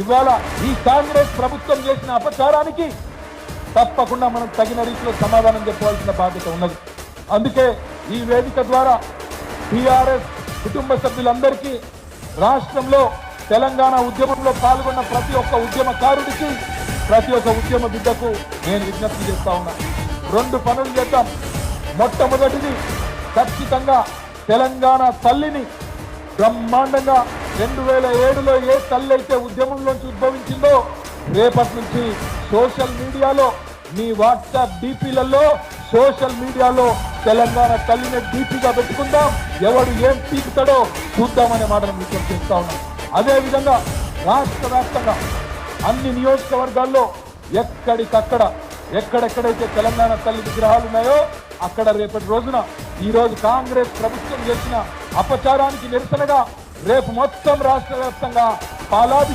ఇవాళ ఈ కాంగ్రెస్ ప్రభుత్వం చేసిన అపచారానికి తప్పకుండా మనం తగిన రీతిలో సమాధానం చెప్పవలసిన బాధ్యత ఉన్నది. అందుకే ఈ వేదిక ద్వారా టీఆర్ఎస్ కుటుంబ సభ్యులందరికీ, రాష్ట్రంలో తెలంగాణ ఉద్యమంలో పాల్గొన్న ప్రతి ఒక్క ఉద్యమకారుడికి, ప్రతి ఒక్క ఉద్యమ బిడ్డకు నేను విజ్ఞప్తి చేస్తా ఉన్నా. 2 పనులు చేద్దాం. మొట్టమొదటిది, ఖచ్చితంగా తెలంగాణ తల్లిని బ్రహ్మాండంగా 2007లో ఏ తల్లి అయితే ఉద్యమంలోంచి ఉద్భవించిందో, రేపటి నుంచి సోషల్ మీడియాలో, మీ వాట్సాప్ డీపీలలో, సోషల్ మీడియాలో తెలంగాణ తల్లిని డీపీగా పెట్టుకుందాం. ఎవడు ఏం పీకుతాడో చూద్దామనే మాటను విజ్ఞప్తి చేస్తా ఉన్నాం. అదేవిధంగా రాష్ట్ర వ్యాప్తంగా అన్ని నియోజకవర్గాల్లో ఎక్కడికక్కడ ఎక్కడెక్కడైతే తెలంగాణ తల్లి విగ్రహాలు ఉన్నాయో అక్కడ రేపటి రోజున ఈరోజు కాంగ్రెస్ ప్రభుత్వం చేసిన అపచారానికి నిరసనగా రేపు మొత్తం రాష్ట్ర వ్యాప్తంగా పాలాభి